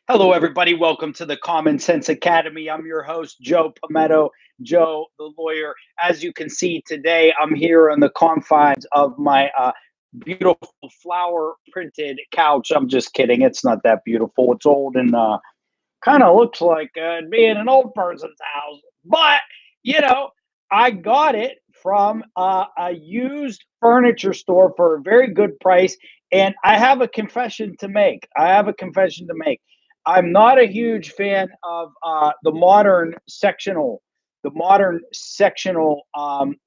Hello, everybody. Welcome to the Common Sense Academy. I'm your host, Joe Palmetto, Joe the lawyer. As you can see today, I'm here on the confines of my beautiful flower printed couch. I'm just kidding. It's not that beautiful. It's old and kind of looks like it'd be in an old person's house. But, you know, I got it from a used furniture store for a very good price. And I have a confession to make. I'm not a huge fan of the modern sectional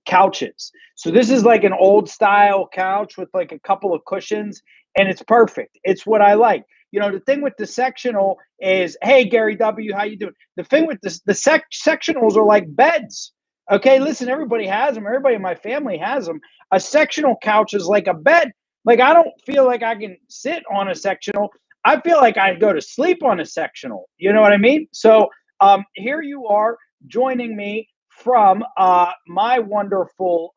couches. So this is like an old style couch with like a couple of cushions, and it's perfect. It's what I like. You know, the thing with the sectional is, hey, Gary W., how you doing? The thing with sectionals are like beds. Okay, listen, everybody has them. Everybody in my family has them. A sectional couch is like a bed. Like, I don't feel like I can sit on a sectional. I feel like I go to sleep on a sectional. You know what I mean? So here you are joining me from my wonderful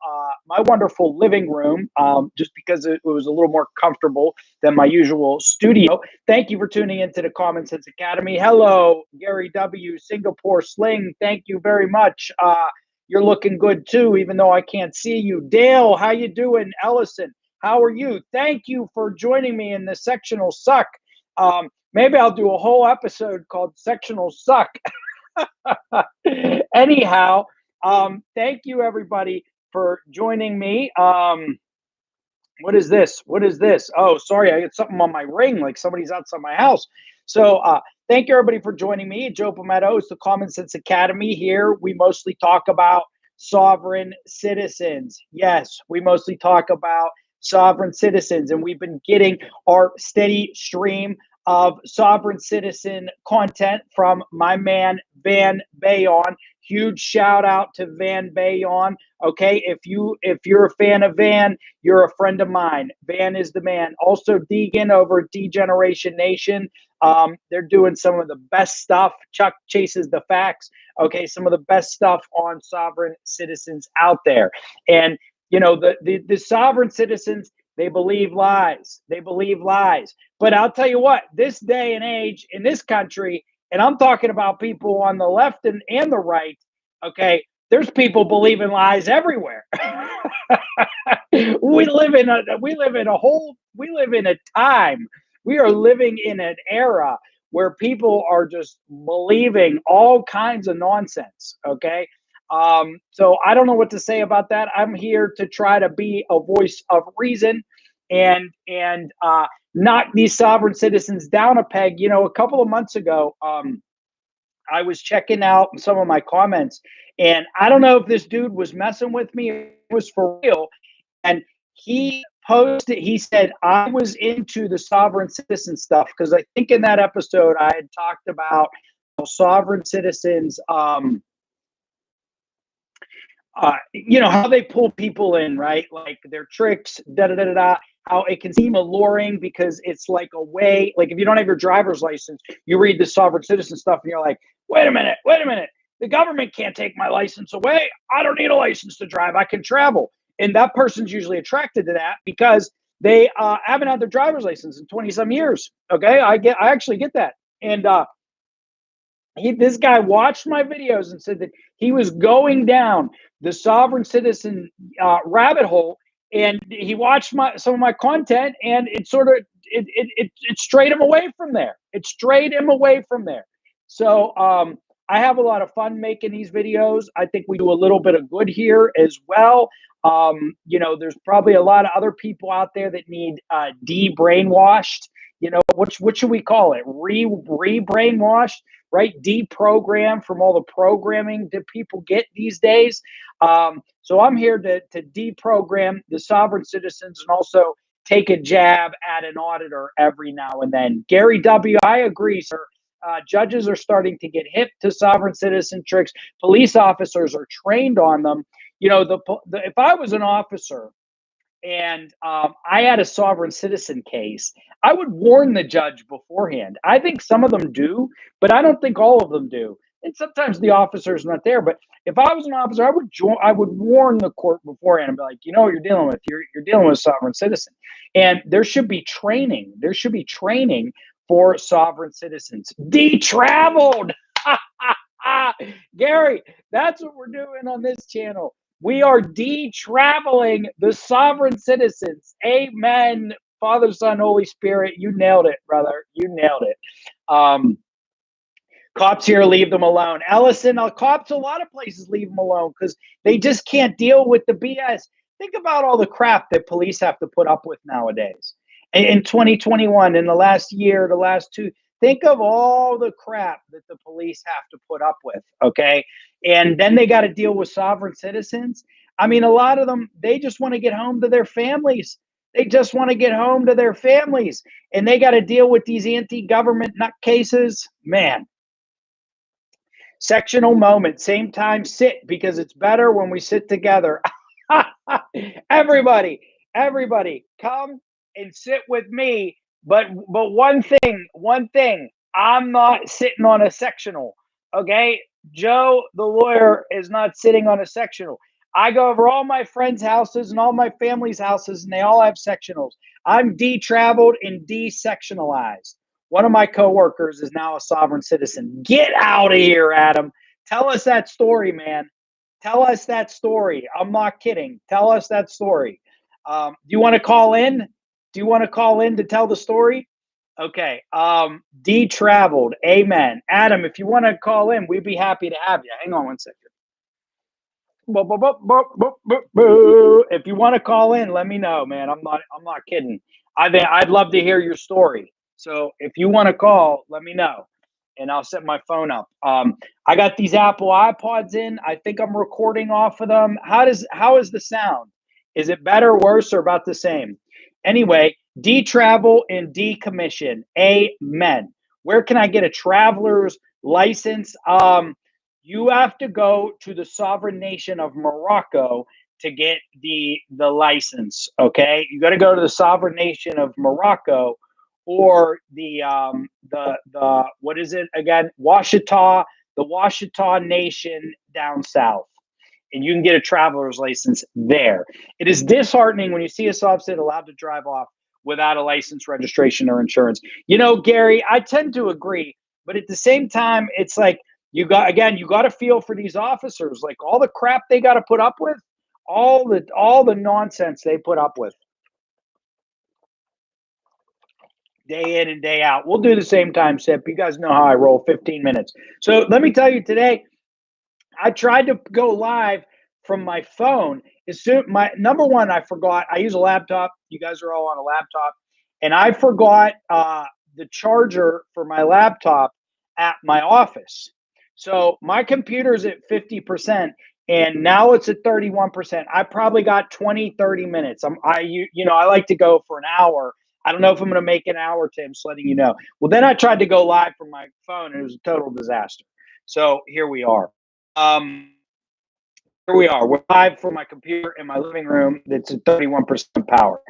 living room, just because it was a little more comfortable than my usual studio. Thank you for tuning into the Common Sense Academy. Hello, Gary W., Singapore Sling. Thank you very much. You're looking good too, even though I can't see you. Dale, how you doing? Ellison, how are you? Thank you for joining me in the sectional suck. Maybe I'll do a whole episode called Sectional Suck. Anyhow, thank you everybody for joining me. What is this? Oh, sorry, I got something on my ring, like somebody's outside my house. So thank you everybody for joining me. Joe Palmetto. It's the Common Sense Academy. Here we mostly talk about sovereign citizens. Yes, we mostly talk about sovereign citizens, and we've been getting our steady stream of sovereign citizen content from my man Van Bayon. Huge shout out to Van Bayon. Okay, if you're a fan of Van, you're a friend of mine. Van is the man. Also, Deegan over at Degeneration Nation. They're doing some of the best stuff. Chuck chases the facts. Okay, some of the best stuff on sovereign citizens out there. And you know, the sovereign citizens, they believe lies. But I'll tell you what, this day and age in this country, and I'm talking about people on the left and the right, okay, there's people believing lies everywhere. We live in a time. We are living in an era where people are just believing all kinds of nonsense, okay? So I don't know what to say about that. I'm here to try to be a voice of reason and knock these sovereign citizens down a peg. You know, a couple of months ago, I was checking out some of my comments, and I don't know if this dude was messing with me. It was for real. And he said, I was into the sovereign citizen stuff because I think in that episode I had talked about sovereign citizens, you know, how they pull people in, right? Like their tricks, how it can seem alluring because it's like a way, like if you don't have your driver's license, you read the sovereign citizen stuff and you're like, wait a minute. The government can't take my license away. I don't need a license to drive. I can travel. And that person's usually attracted to that because they haven't had their driver's license in 20 some years. Okay. I actually get that. And this guy watched my videos and said that he was going down the sovereign citizen rabbit hole, and he watched some of my content, and it strayed him away from there. So I have a lot of fun making these videos. I think we do a little bit of good here as well. You know, there's probably a lot of other people out there that need de-brainwashed. You know, what should we call it? Re-brainwashed, right? Deprogram from all the programming that people get these days. So I'm here to deprogram the sovereign citizens and also take a jab at an auditor every now and then. Gary W., I agree, sir. Judges are starting to get hip to sovereign citizen tricks. Police officers are trained on them. You know, if I was an officer and I had a sovereign citizen case, I would warn the judge beforehand. I think some of them do, but I don't think all of them do. And sometimes the officer's not there. But if I was an officer, I would warn the court beforehand and be like, you know what you're dealing with. You're dealing with a sovereign citizen. And there should be training. for sovereign citizens. De-traveled. Gary, that's what we're doing on this channel. We are de-traveling the sovereign citizens. Amen. Father, Son, Holy Spirit, you nailed it, brother. You nailed it. Cops here, leave them alone. Ellison, cops a lot of places leave them alone because they just can't deal with the BS. Think about all the crap that police have to put up with nowadays. In 2021, in the last year, the last two, think of all the crap that the police have to put up with, okay? And then they got to deal with sovereign citizens. I mean, a lot of them, they just want to get home to their families. They just want to get home to their families. And they got to deal with these anti-government nutcases. Man. Sectional moment, same time sit, because it's better when we sit together. everybody come and sit with me, but one thing, I'm not sitting on a sectional. Okay, Joe the lawyer is not sitting on a sectional. I go over all my friends' houses and all my family's houses, and they all have sectionals. I'm de-traveled and de-sectionalized. One of my coworkers is now a sovereign citizen. Get out of here, Adam. Tell us that story, man. Tell us that story. I'm not kidding. Tell us that story. Do you want to call in? Do you want to call in to tell the story? Okay. De-traveled. Amen. Adam, if you want to call in, we'd be happy to have you. Hang on one second. If you want to call in, let me know, man. I'm not kidding. I'd love to hear your story. So if you want to call, let me know, and I'll set my phone up. I got these Apple iPods in. I think I'm recording off of them. How is the sound? Is it better, worse, or about the same? Anyway, de-travel and decommission. Amen. Where can I get a traveler's license? You have to go to the sovereign nation of Morocco to get the license. Okay, you got to go to the sovereign nation of Morocco, or the what is it again? Washita, the Washita Nation down south, and you can get a traveler's license there. It is disheartening when you see a sovereign allowed to drive off without a license, registration, or insurance. You know, Gary, I tend to agree, but at the same time, it's like you got to feel for these officers, like all the crap they got to put up with, all the nonsense they put up with. Day in and day out. We'll do the same time, Sip. You guys know how I roll, 15 minutes. So let me tell you today, I tried to go live from my phone. My number one, I forgot. I use a laptop. You guys are all on a laptop. And I forgot the charger for my laptop at my office. So my computer's at 50%. And now it's at 31%. I probably got 20, 30 minutes. I like to go for an hour. I don't know if I'm going to make an hour, Tim, just letting you know. Well, then I tried to go live from my phone, and it was a total disaster. So here we are. We're live from my computer in my living room that's at 31% power.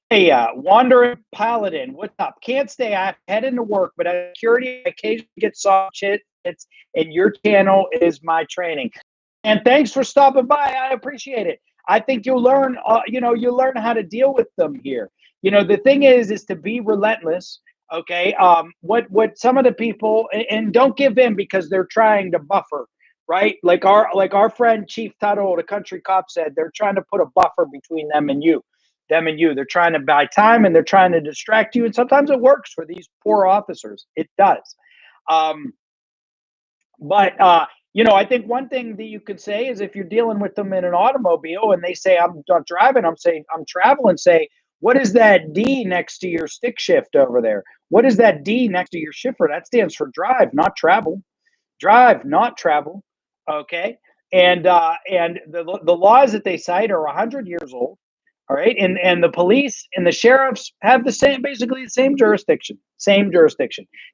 Hey, Wandering Paladin, what's up? Can't stay. I head into work, but at security, I occasionally get soft shit. And your channel is my training. And thanks for stopping by. I appreciate it. I think you'll learn. You'll learn how to deal with them here. The thing is to be relentless. Okay. What some of the people, and don't give in because they're trying to buffer, right? Like our friend Chief Tuttle, the country cop, said, they're trying to put a buffer between them and you. They're trying to buy time, and they're trying to distract you. And sometimes it works for these poor officers. It does. But I think one thing that you could say is if you're dealing with them in an automobile and they say, I'm not driving, I'm saying I'm traveling, say, what is that D next to your stick shift over there? What is that D next to your shifter? That stands for drive, not travel. Drive, not travel. Okay. And the laws that they cite are 100 years old. All right. And the police and the sheriffs have basically the same jurisdiction.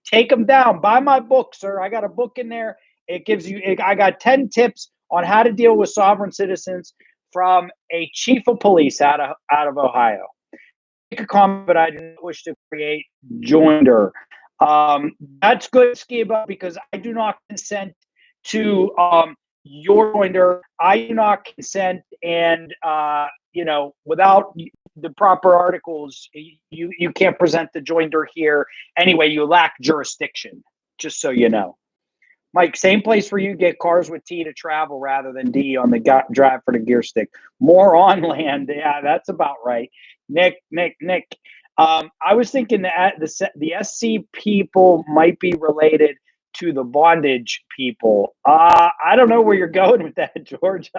Take them down. Buy my book, sir. I got a book in there. It gives you, I got 10 tips on how to deal with sovereign citizens from a chief of police out of Ohio. Make a comment, but I do not wish to create joinder. That's good, Skiba, because I do not consent to your joinder. I do not consent, and you know, without the proper articles, you can't present the joinder here. Anyway, you lack jurisdiction, just so you know. Mike, same place for you get cars with T to travel rather than D on the drive for the gear stick. More on land. Yeah, that's about right. Nick. I was thinking that the SC people might be related to the bondage people. I don't know where you're going with that, George.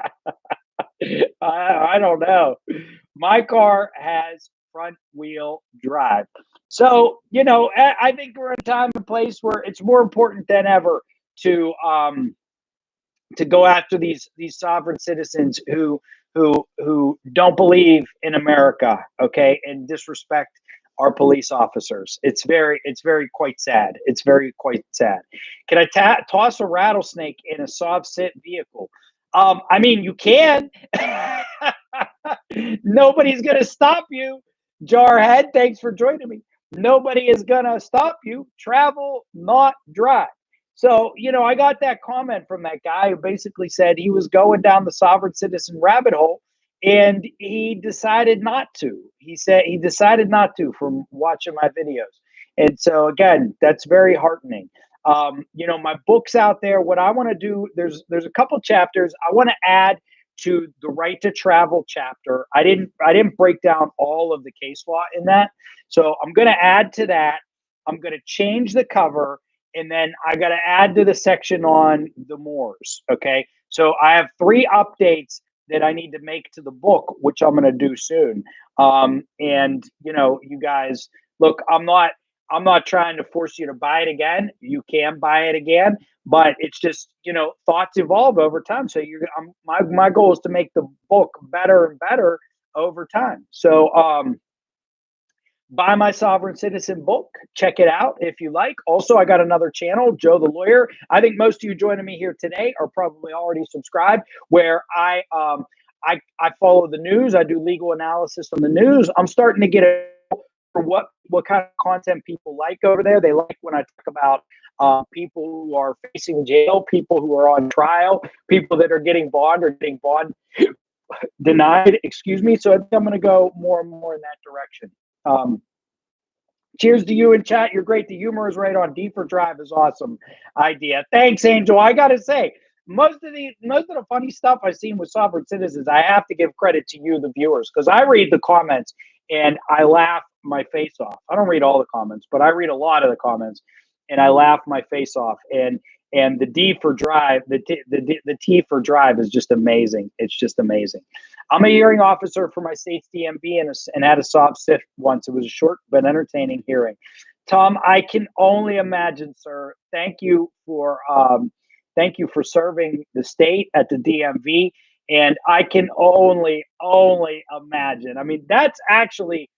I don't know. My car has front wheel drive. So, you know, I think we're in a time and place where it's more important than ever to go after these sovereign citizens who don't believe in America, okay, and disrespect our police officers. It's very quite sad. It's very quite sad. Can I toss a rattlesnake in a soft sit vehicle? I mean, you can. Nobody's gonna stop you. Jarhead, thanks for joining me. Nobody is gonna stop you. Travel, not drive. So, you know, I got that comment from that guy who basically said he was going down the sovereign citizen rabbit hole and he decided not to. He said he decided not to from watching my videos. And so, again, that's very heartening. You know, my book's out there. What I want to do, there's a couple chapters I want to add to the right to travel chapter. I didn't break down all of the case law in that. So I'm going to add to that. I'm going to change the cover. And then I got to add to the section on the Moors. Okay. So I have 3 updates that I need to make to the book, which I'm going to do soon. And you know, you guys, look, I'm not trying to force you to buy it again. You can buy it again, but it's just, you know, thoughts evolve over time. So my goal is to make the book better and better over time. So, buy my Sovereign Citizen book. Check it out if you like. Also, I got another channel, Joe the Lawyer. I think most of you joining me here today are probably already subscribed, where I follow the news. I do legal analysis on the news. I'm starting to get a for what kind of content people like over there. They like when I talk about people who are facing jail, people who are on trial, people that are getting bond or getting bond denied. Excuse me. So I think I'm going to go more and more in that direction. Cheers to you in chat. You're great. The humor is right on. D for drive is awesome idea. Thanks, Angel. I gotta say, most of the funny stuff I've seen with sovereign citizens, I have to give credit to you, the viewers, because I read the comments and I laugh my face off. I don't read all the comments, but I read a lot of the comments and I laugh my face off. And the D for drive, the T for drive is just amazing. It's just amazing. I'm a hearing officer for my state's DMV and had a soft sit once. It was a short but entertaining hearing. Tom, I can only imagine, sir. Thank you for serving the state at the DMV, and I can only imagine. I mean, that's actually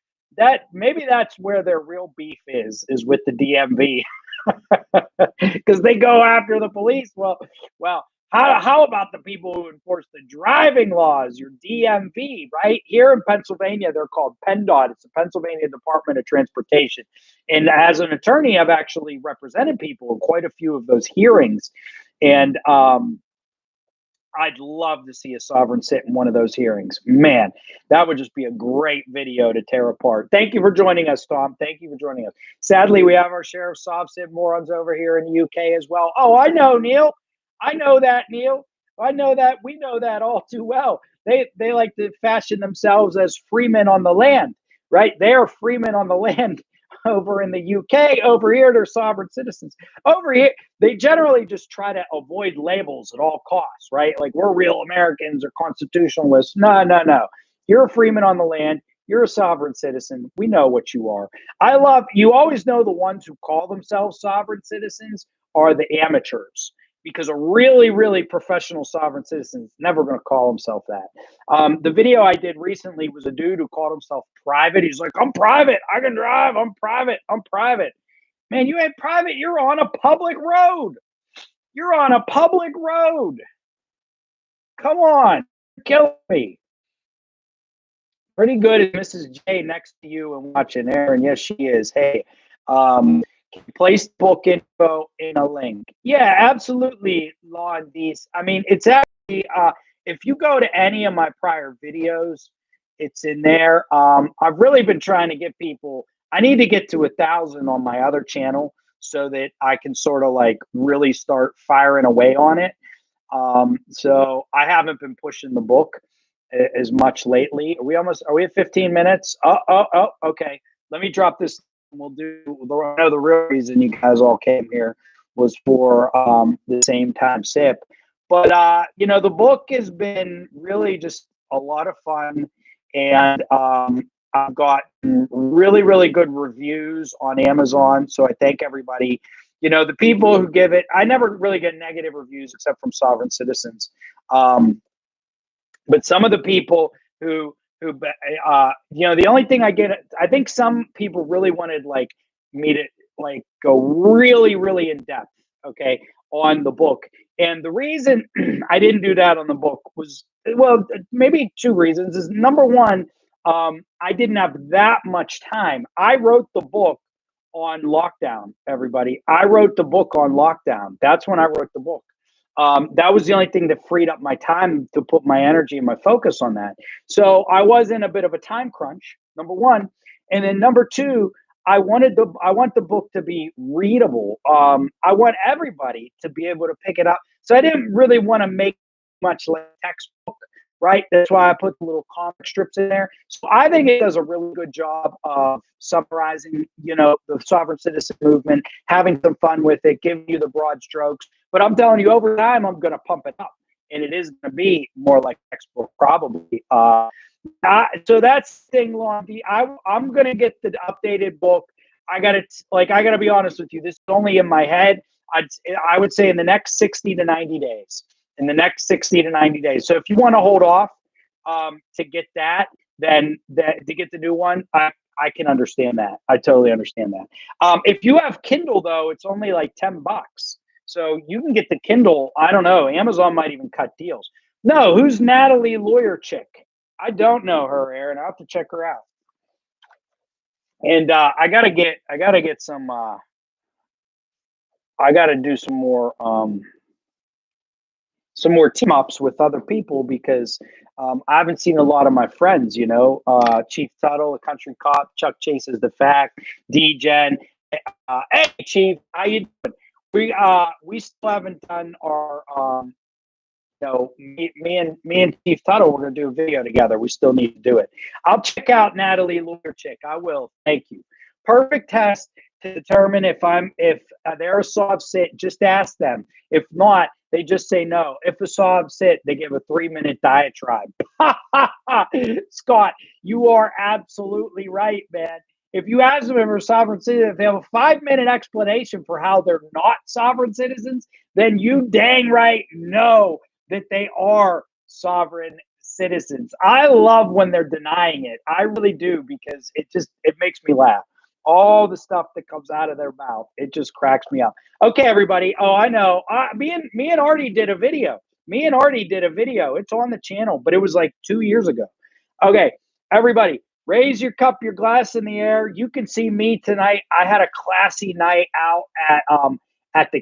maybe that's where their real beef is with the DMV. Because they go after the police. Well, how about the people who enforce the driving laws? Your DMV, right? Here in Pennsylvania, they're called PennDOT. It's the Pennsylvania Department of Transportation. And as an attorney, I've actually represented people in quite a few of those hearings. And I'd love to see a sovereign sit in one of those hearings. Man, that would just be a great video to tear apart. Thank you for joining us, Tom. Thank you for joining us. Sadly, we have our share of soft sit morons over here in the UK as well. Oh, I know, Neil. I know that, Neil. I know that. We know that all too well. They like to fashion themselves as freemen on the land, right? They are freemen on the land over in the UK. Over here, they're sovereign citizens. Over here, they generally just try to avoid labels at all costs, right? Like, we're real Americans or constitutionalists. No. You're a freeman on the land. You're a sovereign citizen. We know what you are. You always know the ones who call themselves sovereign citizens are the amateurs, because a really, really professional sovereign citizen is never going to call himself that. The video I did recently was a dude who called himself private. He's like, I'm private. I can drive. I'm private. I'm private. Man, you ain't private. You're on a public road. You're on a public road. Come on. You're killing me. Pretty good is Mrs. J next to you and watching Aaron. Yes, she is. Hey, place book info in a link. Yeah, absolutely, Law and Dees. I mean, it's actually, if you go to any of my prior videos It's in there. I've really been trying to get people. I need to get to 1,000 on my other channel so that I can sort of like really start firing away on it. So I haven't been pushing the book as much lately. Are we at 15 minutes? Oh, okay. Let me drop this. We'll do, I know the real reason you guys all came here was for the same time sip. But, you know, the book has been really just a lot of fun. And I've gotten really, really good reviews on Amazon. So I thank everybody. You know, the people who give it, I never really get negative reviews except from sovereign citizens. But some of the people who, you know, the only thing I get, I think some people really wanted like me to like go really, really in depth, okay, on the book. And the reason I didn't do that on the book was, well, maybe two reasons. Is number one, I didn't have that much time. I wrote the book on lockdown, everybody. I wrote the book on lockdown. That's when I wrote the book. That was the only thing that freed up my time to put my energy and my focus on that. So I was in a bit of a time crunch, number one. And then number two, I want the book to be readable. I want everybody to be able to pick it up. So I didn't really want to make much like textbook, right? That's why I put the little comic strips in there. So I think it does a really good job of summarizing, you know, the sovereign citizen movement, having some fun with it, giving you the broad strokes. But I'm telling you, over time, I'm going to pump it up, and it is going to be more like textbook probably. So that's the thing, Londy. I'm going to get the updated book. I got to be honest with you. This is only in my head. I would say in the next 60 to 90 days. In the next 60 to 90 days. So if you want to hold off to get that, then to get the new one, I can understand that. I totally understand that. If you have Kindle, though, it's only like $10. So you can get the Kindle. I don't know. Amazon might even cut deals. No, who's Natalie lawyer chick? I don't know her, Aaron. I'll have to check her out. And I gotta get some. I gotta do some more team ups with other people because I haven't seen a lot of my friends. You know, Chief Tuttle, the country cop, Chuck Chases the fact, D-Gen. Hey, Chief, how you doing? We still haven't done our you know, me and Chief Tuttle, we're gonna do a video together. We still need to do it. I'll check out Natalie Lawyer Chick. I will. Thank you. Perfect test to determine if they're a soft sit. Just ask them. If not, they just say no. If a soft sit, they give a 3-minute diatribe. Scott, you are absolutely right, man. If you ask them if they're sovereign citizens, if they have a 5-minute explanation for how they're not sovereign citizens, then you dang right know that they are sovereign citizens. I love when they're denying it. I really do, because it makes me laugh. All the stuff that comes out of their mouth, it just cracks me up. Okay, everybody. Oh, I know. Me and Artie did a video. It's on the channel, but it was like 2 years ago. Okay, everybody. Raise your cup, your glass in the air. You can see me tonight. I had a classy night out at the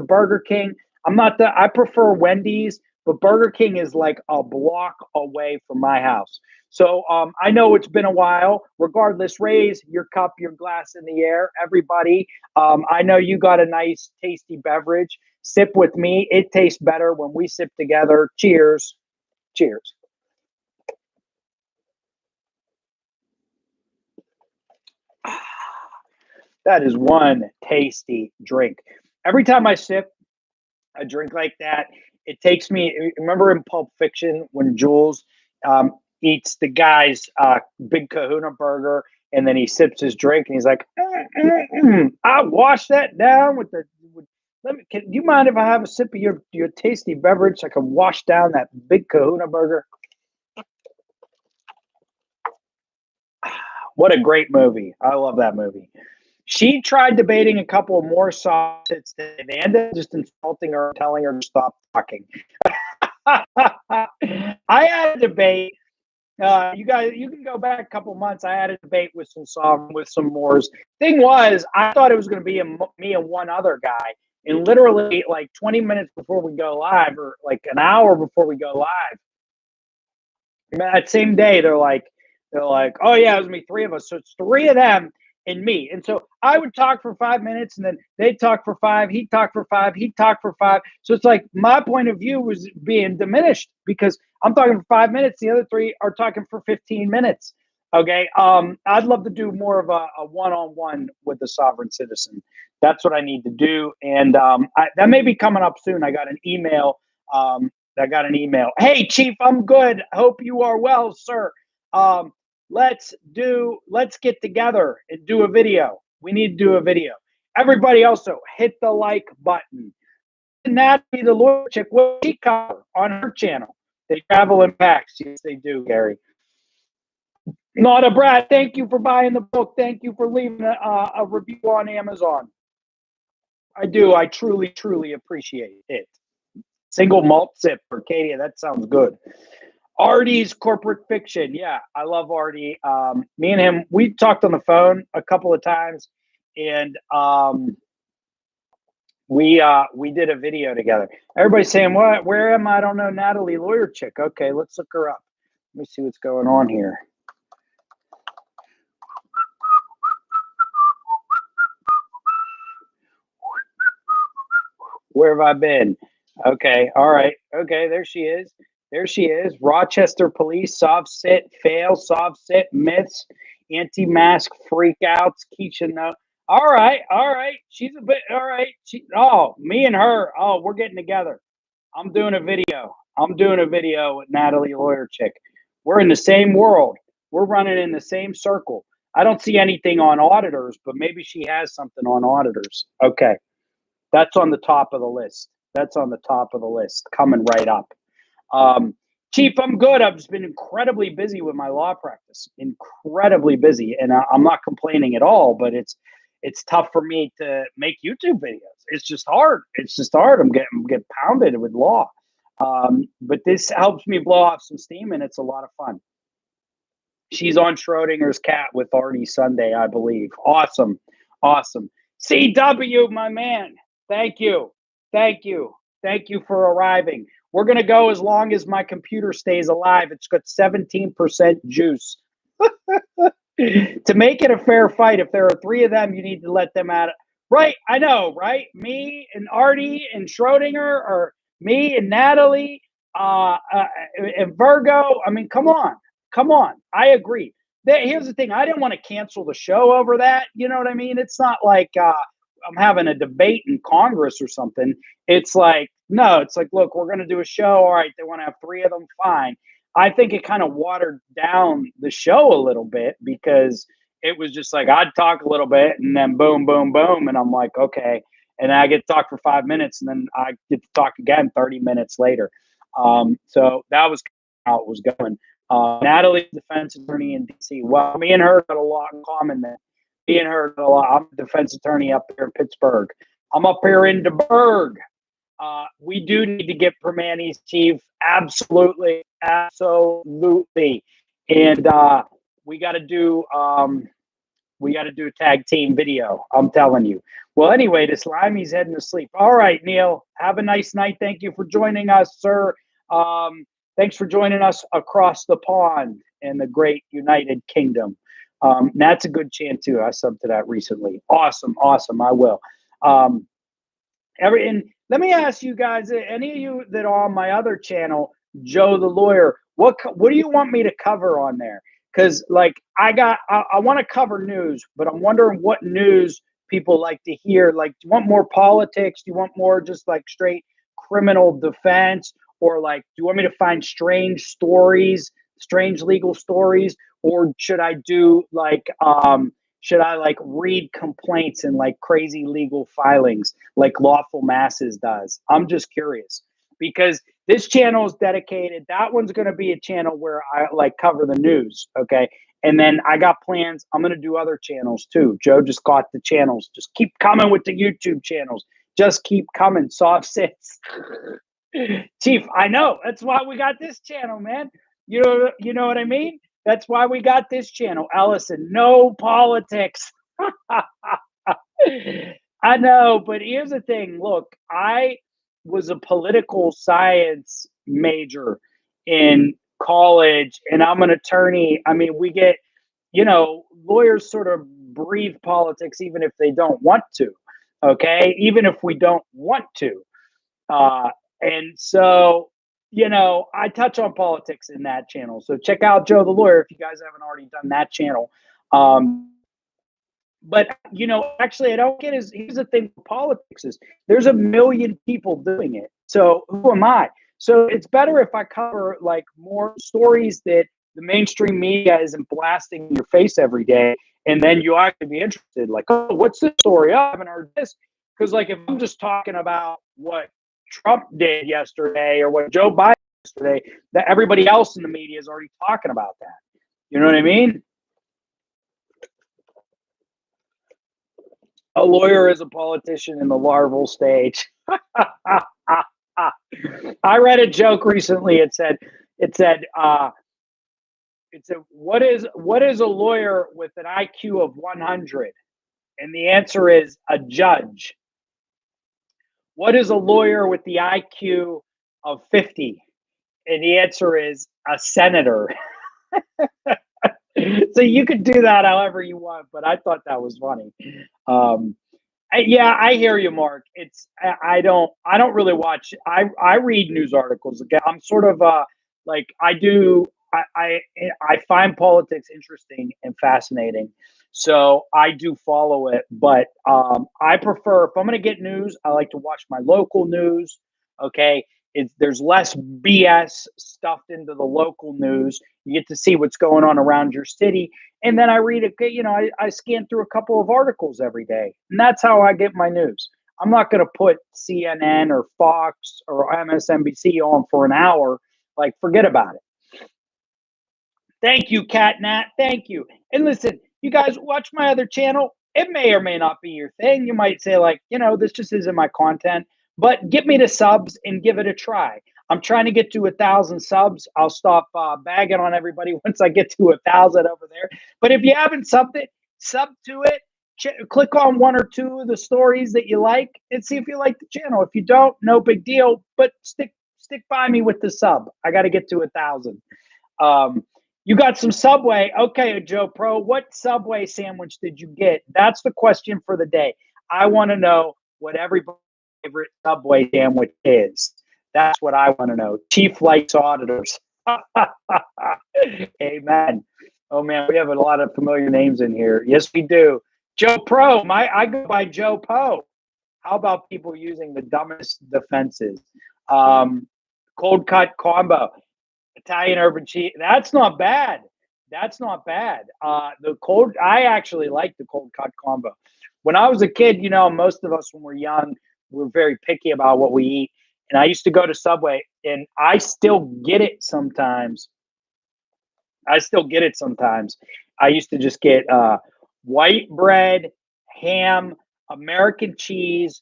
Burger King. I prefer Wendy's, but Burger King is like a block away from my house. So I know it's been a while. Regardless, raise your cup, your glass in the air, everybody. I know you got a nice, tasty beverage. Sip with me. It tastes better when we sip together. Cheers. Cheers. That is one tasty drink. Every time I sip a drink like that, it takes me. Remember in Pulp Fiction when Jules eats the guy's big Kahuna burger, and then he sips his drink, and he's like, "I'll wash that down with the." Do you mind if I have a sip of your tasty beverage so I can wash down that big Kahuna burger? What a great movie! I love that movie. She tried debating a couple of more soft hits than Amanda, just insulting her, telling her to stop talking. I had a debate. You guys, you can go back a couple months. I had a debate with some Moors. Thing was, I thought it was going to be me and one other guy. And literally, like 20 minutes before we go live, or like an hour before we go live, That same day, they're like, oh yeah, it was me, three of us. So it's three of them and me. And so I would talk for 5 minutes, and then they'd talk for five, he'd talk for five, he'd talk for five. So it's like my point of view was being diminished because I'm talking for 5 minutes, the other three are talking for 15 minutes. Okay. I'd love to do more of a one-on-one with the sovereign citizen. That's what I need to do. And that may be coming up soon. I got an email. Hey, Chief, I'm good. Hope you are well, sir. Let's get together and do a video. We need to do a video. Everybody also hit the like button. Natalie, the lawyer chick, what she cover on her channel? They travel in packs. Yes, they do, Gary. Not a Brad, thank you for buying the book. Thank you for leaving a review on Amazon. I do. I truly, truly appreciate it. Single malt sip for Arcadia. That sounds good. Artie's Corporate Fiction. Yeah, I love Artie. Me and him, we talked on the phone a couple of times, and we did a video together. Everybody's saying, "What? Where am I? I don't know." Natalie, lawyer chick. Okay, let's look her up. Let me see what's going on here. Where have I been? Okay, all right. Okay, there she is. There she is. Rochester Police, soft sit, fail, soft sit, myths, anti-mask freakouts, Keisha, no. All right, all right. She's a bit, all right. Me and her, we're getting together. I'm doing a video. I'm doing a video with Natalie Lawyer Chick. We're in the same world. We're running in the same circle. I don't see anything on auditors, but maybe she has something on auditors. Okay. That's on the top of the list. That's on the top of the list, coming right up. Chief, I'm good. I've just been incredibly busy with my law practice, incredibly busy, and I'm not complaining at all. But it's tough for me to make YouTube videos. It's just hard. It's just hard. I'm getting pounded with law. But this helps me blow off some steam, and it's a lot of fun. She's on Schrodinger's cat with Artie Sunday, I believe. Awesome, awesome. CW, my man. Thank you. Thank you. Thank you for arriving. We're going to go as long as my computer stays alive. It's got 17% juice. To make it a fair fight, if there are three of them, you need to let them out. Right. I know, right? Me and Artie and Schrodinger, or me and Natalie and Virgo. I mean, come on. Come on. I agree. Here's the thing. I didn't want to cancel the show over that. You know what I mean? It's not like I'm having a debate in Congress or something. It's like, no, it's like, look, we're going to do a show. All right, they want to have three of them. Fine. I think it kind of watered down the show a little bit because it was just like, I'd talk a little bit and then boom, boom, boom. And I'm like, okay. And I get to talk for 5 minutes and then I get to talk again 30 minutes later. So that was how it was going. Natalie's defense attorney in DC. Well, me and her got a lot in common there. Me and her got a lot. I'm a defense attorney up here in Pittsburgh. I'm up here in DeBurgh. We do need to get Permanis, Chief. Absolutely, absolutely. And we got to do a tag team video. I'm telling you. Well, anyway, this Limey's heading to sleep. All right, Neil. Have a nice night. Thank you for joining us, sir. Thanks for joining us across the pond in the great United Kingdom. That's a good chant too. I subbed to that recently. Awesome, awesome. I will. And let me ask you guys, any of you that are on my other channel, Joe the Lawyer, what do you want me to cover on there? Because like I want to cover news, but I'm wondering what news people like to hear. Like, do you want more politics? Do you want more just like straight criminal defense? Or like, do you want me to find strange stories, strange legal stories? Or should I do like, should I like read complaints and like crazy legal filings like Lawful Masses does? I'm just curious because this channel is dedicated. That one's going to be a channel where I like cover the news. Okay. And then I got plans. I'm going to do other channels too. Joe just got the channels. Just keep coming with the YouTube channels. Just keep coming. Soft sits. Chief, I know. That's why we got this channel, man. You know what I mean? That's why we got this channel. Allison, no politics. I know, but here's the thing. Look, I was a political science major in college and I'm an attorney, I mean, we get, lawyers sort of breathe politics even if they don't want to. Okay. Even if we don't want to. Uh, and so, I touch on politics in that channel. So check out Joe the Lawyer if you guys haven't already done that channel. But actually, I don't get is here's the thing with politics is there's a million people doing it. So who am I? So it's better if I cover like more stories that the mainstream media isn't blasting in your face every day, and then you actually be interested. Like, oh, what's this story? Oh, I haven't heard this. Because like if I'm just talking about what Trump did yesterday or what Joe Biden did yesterday, that everybody else in the media is already talking about that. You know what I mean? A lawyer is a politician in the larval stage. I read a joke recently. It said, what is a lawyer with an IQ of 100? And the answer is a judge. What is a lawyer with the IQ of 50? And the answer is a senator. So you could do that however you want, but I thought that was funny. Yeah, I hear you, Mark. I don't really watch. I read news articles. Again, I'm sort of like I do. I find politics interesting and fascinating, so I do follow it. But I prefer if I'm going to get news, I like to watch my local news. Okay, there's less BS stuffed into the local news. You get to see what's going on around your city. And then I read I scan through a couple of articles every day. And that's how I get my news. I'm not going to put CNN or Fox or MSNBC on for an hour. Like, forget about it. Thank you, Cat Nat. Thank you. And listen, you guys watch my other channel. It may or may not be your thing. You might say, like, this just isn't my content. But get me to subs and give it a try. I'm trying to get to 1,000 subs. I'll stop bagging on everybody once I get to 1,000 over there. But if you haven't subbed it, sub to it. Click on one or two of the stories that you like and see if you like the channel. If you don't, no big deal. But stick by me with the sub. I got to get to 1,000. You got some Subway. Okay, Joe Pro, what Subway sandwich did you get? That's the question for the day. I want to know what everybody's favorite Subway sandwich is. That's what I want to know. Chief Lights Auditors. Amen. Oh, man, we have a lot of familiar names in here. Yes, we do. Joe Pro. I go by Joe Poe. How about people using the dumbest defenses? Cold cut combo. Italian urban cheese. That's not bad. That's not bad. I actually like the cold cut combo. When I was a kid, most of us when we're young, we're very picky about what we eat. And I used to go to Subway, and I still get it sometimes. I used to just get white bread, ham, American cheese,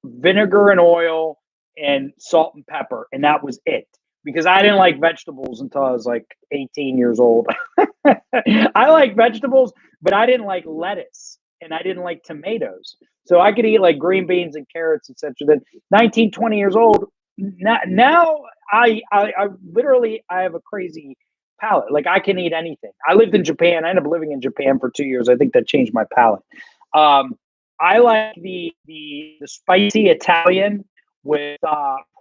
vinegar and oil, and salt and pepper. And that was it. Because I didn't like vegetables until I was like 18 years old. I like vegetables, but I didn't like lettuce. And I didn't like tomatoes. So I could eat like green beans and carrots, etc. Then 19, 20 years old, now I literally, I have a crazy palate. Like I can eat anything. I lived in Japan. I ended up living in Japan for 2 years. I think that changed my palate. I like the spicy Italian with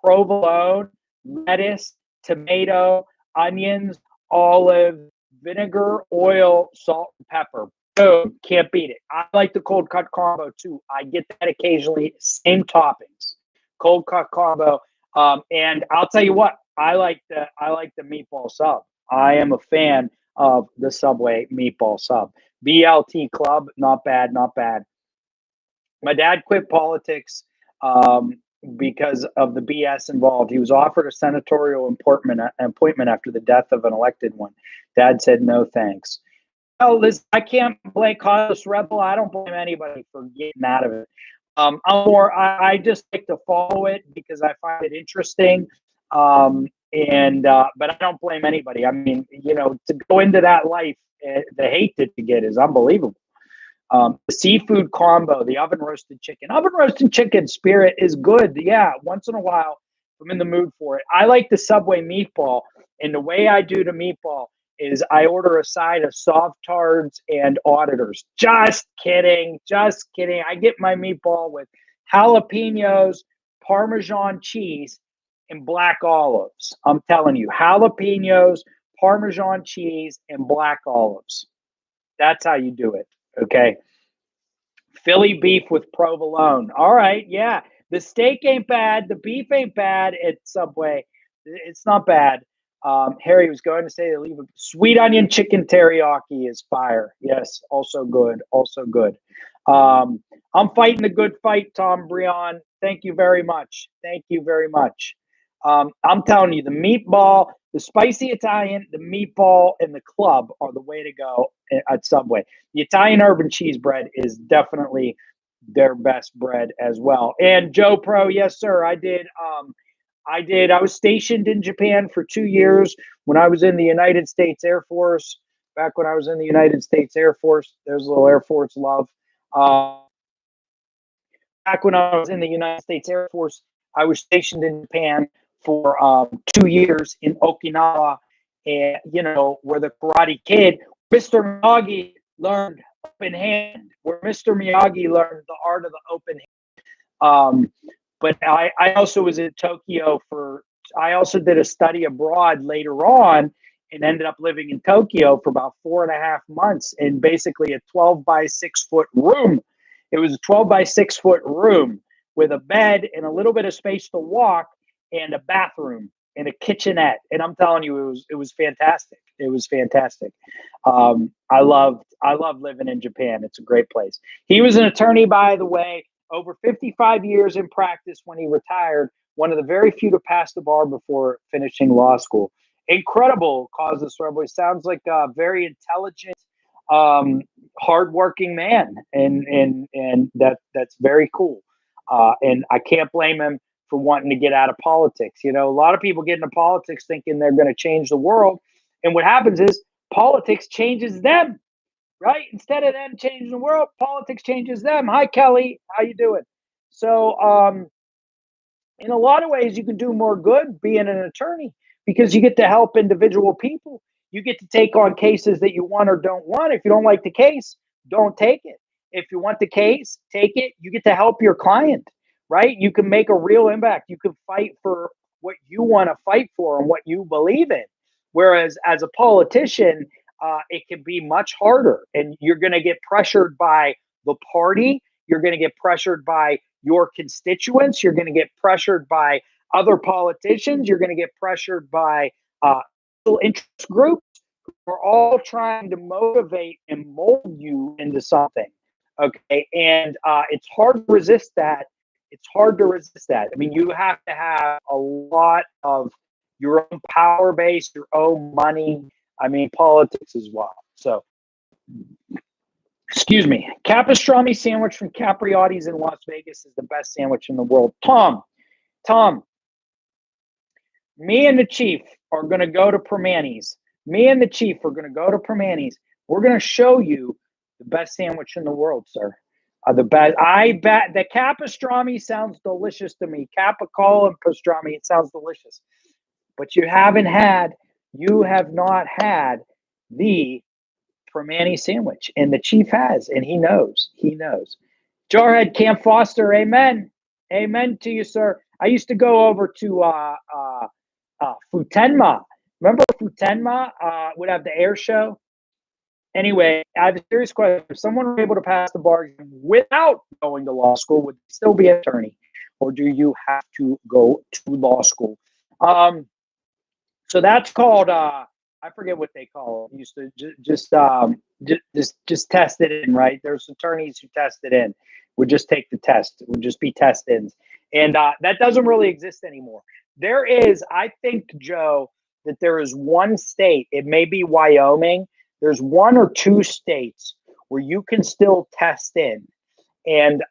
provolone, lettuce, tomato, onions, olive, vinegar, oil, salt, and pepper. Boom, can't beat it. I like the cold cut combo too. I get that occasionally. Same toppings, cold cut combo. And I'll tell you what, I like the meatball sub. I am a fan of the Subway meatball sub. BLT Club, not bad, not bad. My dad quit politics because of the BS involved. He was offered a senatorial appointment after the death of an elected one. Dad said no thanks. Well, listen, I can't blame Causeless Rebel. I don't blame anybody for getting out of it. I just like to follow it because I find it interesting. But I don't blame anybody. I mean, to go into that life, the hate that you get is unbelievable. The seafood combo, the oven roasted chicken. Oven roasted chicken spirit is good. Yeah, once in a while, I'm in the mood for it. I like the Subway meatball, and the way I do the meatball is I order a side of soft tards and auditors. Just kidding. Just kidding. I get my meatball with jalapenos, Parmesan cheese, and black olives. I'm telling you, jalapenos, Parmesan cheese, and black olives. That's how you do it. Okay. Philly beef with provolone. All right. Yeah. The steak ain't bad. The beef ain't bad at Subway. It's not bad. Harry was going to say leave a sweet onion chicken teriyaki is fire. Yes, also good. Also good. I'm fighting the good fight, Tom Brion. Thank you very much. Thank you very much. I'm telling you, the meatball, the spicy Italian, the meatball, and the club are the way to go at Subway. The Italian urban cheese bread is definitely their best bread as well. And Joe Pro, yes, sir, I did. I was stationed in Japan for 2 years when I was in the United States Air Force. Back when I was in the United States Air Force, there's a little Air Force love. Back when I was in the United States Air Force, I was stationed in Japan for 2 years in Okinawa, and where the Karate Kid, Mr. Miyagi, learned open hand, where Mr. Miyagi learned the art of the open hand. But I also was in Tokyo I also did a study abroad later on and ended up living in Tokyo for about 4.5 months in basically a 12 by 6 foot room. It was a 12 by 6 foot room with a bed and a little bit of space to walk and a bathroom and a kitchenette. And I'm telling you, it was fantastic. It was fantastic. I love living in Japan. It's a great place. He was an attorney, by the way, over 55 years in practice when he retired, one of the very few to pass the bar before finishing law school. Incredible causes cerebral. Sounds like a very intelligent, hardworking man, and that's very cool. And I can't blame him for wanting to get out of politics. A lot of people get into politics thinking they're going to change the world, and what happens is politics changes them. Right? Instead of them changing the world, politics changes them. Hi, Kelly. How you doing? So, in a lot of ways, you can do more good being an attorney because you get to help individual people. You get to take on cases that you want or don't want. If you don't like the case, don't take it. If you want the case, take it. You get to help your client, right? You can make a real impact. You can fight for what you want to fight for and what you believe in. Whereas as a politician, it can be much harder, and you're going to get pressured by the party. You're going to get pressured by your constituents. You're going to get pressured by other politicians. You're going to get pressured by interest groups who are all trying to motivate and mold you into something. Okay. And it's hard to resist that. It's hard to resist that. I mean, you have to have a lot of your own power base, your own money. I mean, politics as well. So, excuse me. Capistrami sandwich from Capriotti's in Las Vegas is the best sandwich in the world. Tom, me and the chief are going to go to Permanis. Me and the chief are going to go to Permanis. We're going to show you the best sandwich in the world, sir. The best. I bet the capistrami sounds delicious to me. Capicola and pastrami, it sounds delicious. But you have not had the Permani sandwich, and the chief has, and he knows. Jarhead Camp Foster, amen to you, sir. I used to go over to Futenma. Remember Futenma would have the air show. Anyway, I have a serious question. If someone were able to pass the bar without going to law school, would they still be an attorney, or do you have to go to law school? So that's called I forget what they call it. Used to just test it in, right? There's attorneys who test it in. Would just take the test. It would just be test ins, and that doesn't really exist anymore. There is, I think, Joe, that there is one state. It may be Wyoming. There's 1 or 2 states where you can still test in, and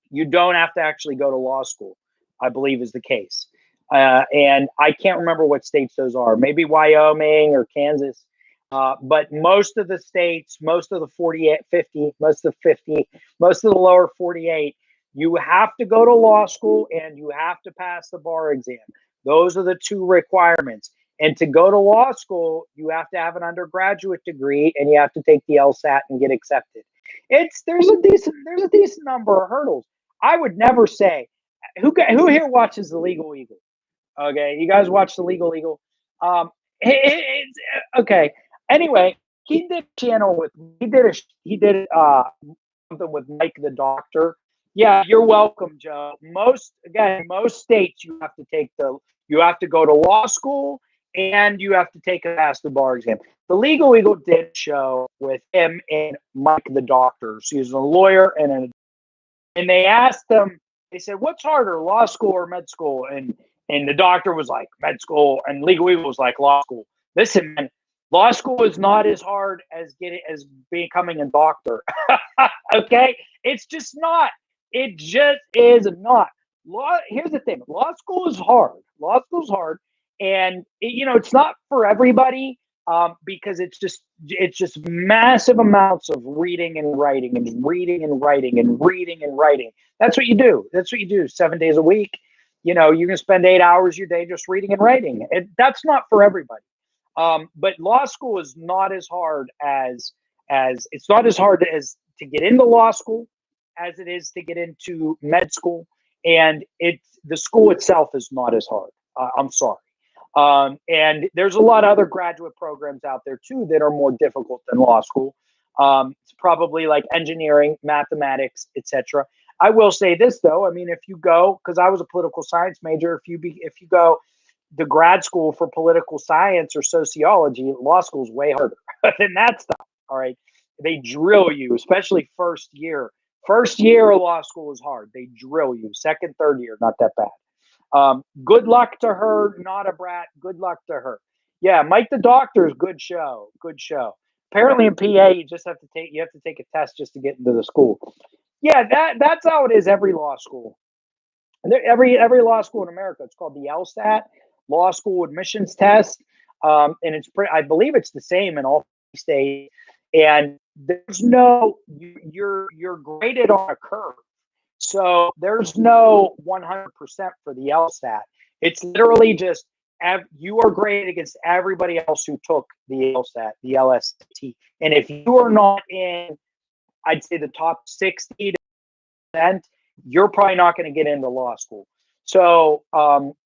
you don't have to actually go to law school, I believe is the case. And I can't remember what states those are. Maybe Wyoming or Kansas. But most of the states, most of the 48, 50, most of the 50, most of the lower 48, You have to go to law school and you have to pass the bar exam. Those are the two requirements. And to go to law school, you have to have an undergraduate degree and you have to take the LSAT and get accepted. There's a decent number of hurdles. I would never say who here watches the Legal Eagle. Okay, you guys watch the Legal Eagle. Okay. Anyway, he did a channel with he did something with Mike the Doctor. Yeah, you're welcome, Joe. Most states you have to go to law school and you have to take a pass the bar exam. The Legal Eagle did a show with him and Mike the Doctor. So he's a lawyer and they asked him, they said, what's harder, law school or med school? And the doctor was like, med school, and Legal Eagle was like, law school. Listen, man, law school is not as hard as becoming a doctor. Okay? It's just not. It just is not. Here's the thing. Law school is hard. Law school is hard. And it's not for everybody, because it's just massive amounts of reading and writing and reading and writing and reading and writing. That's what you do. 7 days a week. You're going to spend 8 hours your day just reading and writing. And that's not for everybody. But law school is not as hard as it's not as hard as to get into law school as it is to get into med school. And the school itself is not as hard. I'm sorry. And there's a lot of other graduate programs out there too that are more difficult than law school. It's probably like engineering, mathematics, etc. I will say this though. I mean, if you go, because I was a political science major, if you go to grad school for political science or sociology, law school is way harder than that stuff. All right, they drill you, especially first year. First year of law school is hard. They drill you. Second, third year, not that bad. Good luck to her, not a brat. Good luck to her. Yeah, Mike the Doctor's good show. Good show. Apparently in PA, you have to take a test just to get into the school. Yeah, that's how it is. Every law school, every law school in America, it's called the LSAT, Law School Admissions Test, and I believe it's the same in all states. And there's no you're graded on a curve. So there's no 100% for the LSAT. It's literally just you are graded against everybody else who took the LSAT, the LSAT. And if you are not in, I'd say the top 60%, you're probably not going to get into law school. So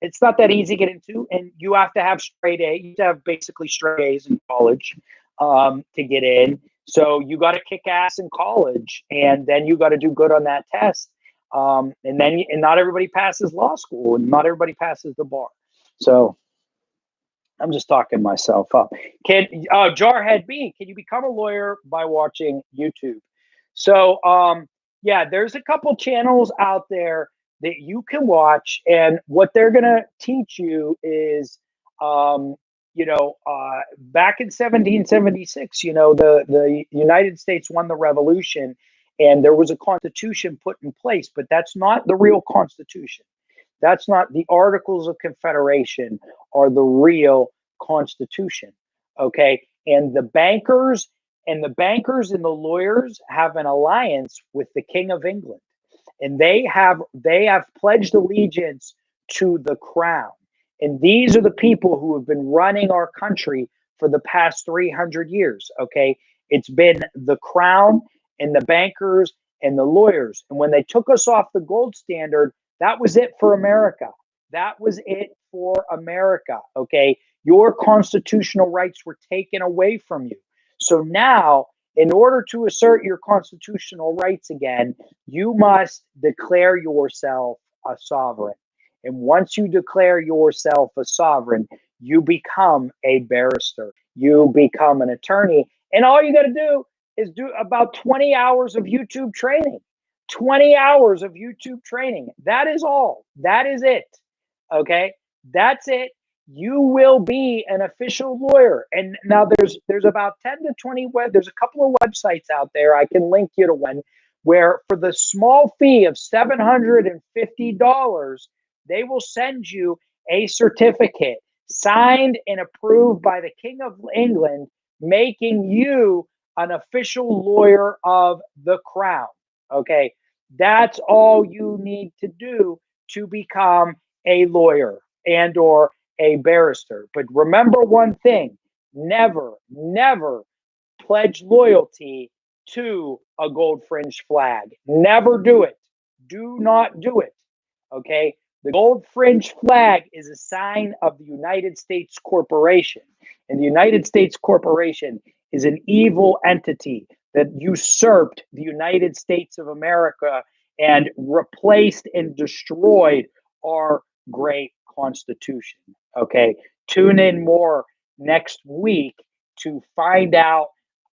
it's not that easy to get into, and you have to have straight A. You have to have basically straight A's in college to get in. So you got to kick ass in college, and then you got to do good on that test. And not everybody passes law school, and not everybody passes the bar. So I'm just talking myself up. Jarhead B, can you become a lawyer by watching YouTube? So yeah, there's a couple channels out there that you can watch, and what they're gonna teach you is back in 1776, the United States won the Revolution, and there was a constitution put in place, but that's not the real constitution. That's not the Articles of Confederation or the real Constitution. Okay. And the bankers and the lawyers have an alliance with the King of England. And they have pledged allegiance to the crown. And these are the people who have been running our country for the past 300 years. Okay. It's been the crown and the bankers and the lawyers. And when they took us off the gold standard, that was it for America. That was it for America. Okay. Your constitutional rights were taken away from you. So now, in order to assert your constitutional rights again, you must declare yourself a sovereign. And once you declare yourself a sovereign, you become a barrister. You become an attorney. And all you got to do is do about 20 hours of YouTube training. 20 hours of YouTube training. That is all. That is it. Okay? That's it. You will be an official lawyer. And now there's about 10 to 20 there's a couple of websites out there. I can link you to one where for the small fee of $750, they will send you a certificate signed and approved by the King of England, making you an official lawyer of the crown. Okay. That's all you need to do to become a lawyer and or a barrister. But remember one thing, never, never pledge loyalty to a gold fringed flag. Never do it. Do not do it. Okay. The gold fringed flag is a sign of the United States corporation. And the United States corporation is an evil entity that usurped the United States of America and replaced and destroyed our great Constitution. Okay. Tune in more next week to find out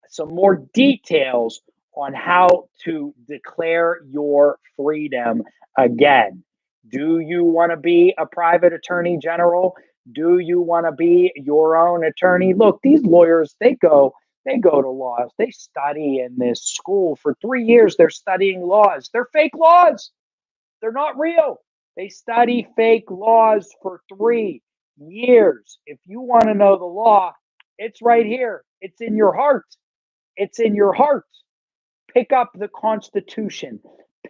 some more details on how to declare your freedom again. Do you want to be a private attorney general? Do you want to be your own attorney? Look, these lawyers, they go to laws. They study in this school for 3 years. They're studying laws. They're fake laws. They're not real. They study fake laws for 3 years. If you want to know the law, it's right here. It's in your heart. It's in your heart. Pick up the Constitution.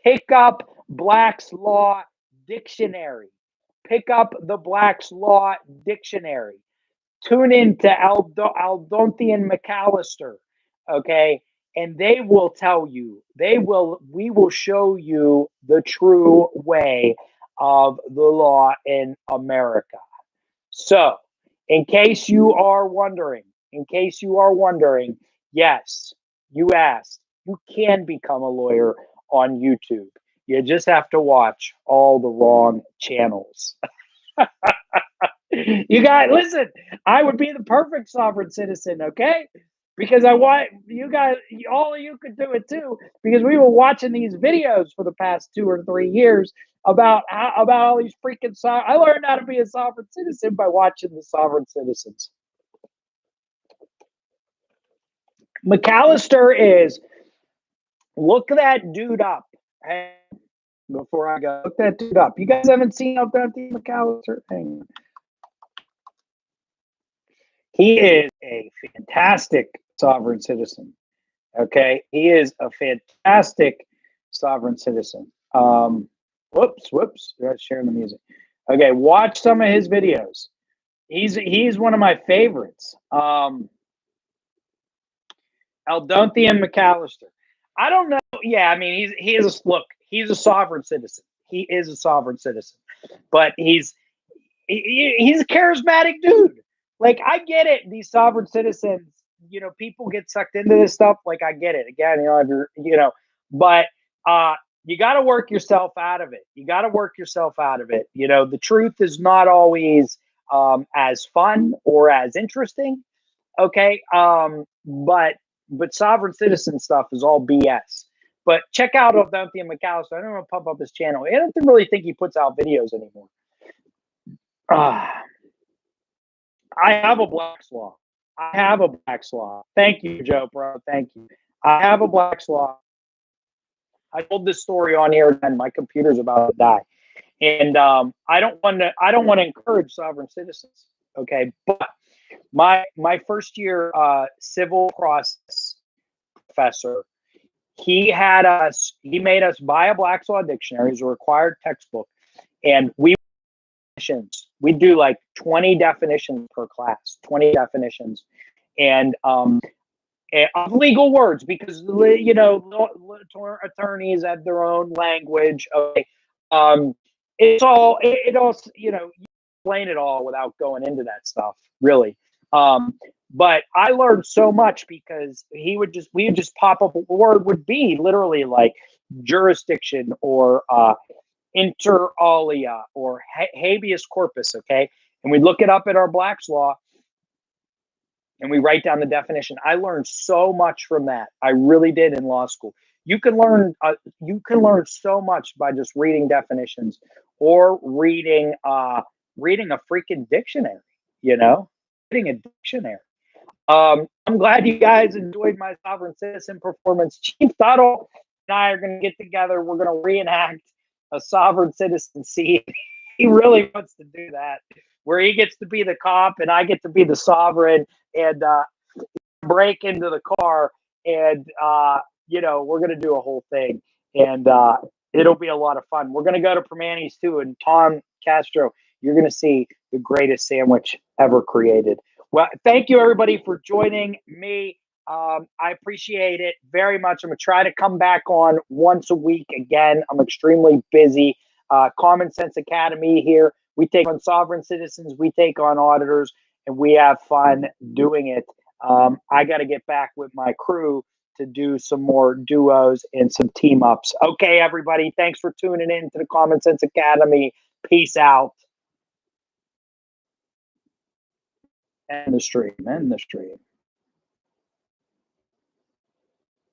Pick up Black's Law Dictionary. Pick up the Black's Law Dictionary. Tune in to Aldonti and McAllister, okay? And they will tell you, we will show you the true way of the law in America. So, in case you are wondering, yes, you asked, you can become a lawyer on YouTube. You just have to watch all the wrong channels. You guys, listen, I would be the perfect sovereign citizen, okay? Because I want you guys, all of you could do it too, because we were watching these videos for the past 2 or 3 years about all these freaking I learned how to be a sovereign citizen by watching the sovereign citizens. McAllister is, look that dude up. Hey, before I go, look that dude up. You guys haven't seen Aldonti McAllister? Hang on. He is a fantastic sovereign citizen. Okay, he is a fantastic sovereign citizen. Whoops, you're sharing the music. Okay, watch some of his videos. He's one of my favorites. Aldonti and McAllister. I don't know. Yeah, I mean, he's a sovereign citizen. He is a sovereign citizen, but he's a charismatic dude. Like, I get it. These sovereign citizens, people get sucked into this stuff. Like, I get it. Again, but you got to work yourself out of it. The truth is not always as fun or as interesting. Okay. But sovereign citizen stuff is all BS. But check out Aldonti and McAllister. I don't want to pump up his channel. I don't really think he puts out videos anymore. I have a Black's Law. Thank you, Joe, bro. Thank you. I have a Black's Law. I told this story on here, and my computer's about to die. And I don't want to encourage sovereign citizens. Okay, but my first year civil process professor, he made us buy a Black's Law dictionary as a required textbook, and we do like 20 definitions per class, 20 definitions, and of legal words, because attorneys have their own language. Okay, it all you explain it all without going into that stuff, really. But I learned so much because we would just pop up, a word would be literally like jurisdiction or inter alia or habeas corpus, okay? And we look it up at our Black's Law and we write down the definition. I learned so much from that. I really did in law school. You can learn so much by just reading definitions or reading a freaking dictionary, reading a dictionary. I'm glad you guys enjoyed my sovereign citizen performance. Chief TUTTLE and I are going to get together. We're going to reenact a sovereign citizen scene. He really wants to do that, where he gets to be the cop and I get to be the sovereign, and break into the car, and we're going to do a whole thing. and it'll be a lot of fun. We're going to go to Permani's too, and Tom Castro, you're going to see the greatest sandwich ever created. Well, thank you everybody for joining me. I appreciate it very much. I'm going to try to come back on once a week again. I'm extremely busy. Common Sense Academy here. We take on sovereign citizens, we take on auditors, and we have fun doing it. I got to get back with my crew to do some more duos and some team ups. Okay, everybody, thanks for tuning in to the Common Sense Academy. Peace out. End the stream.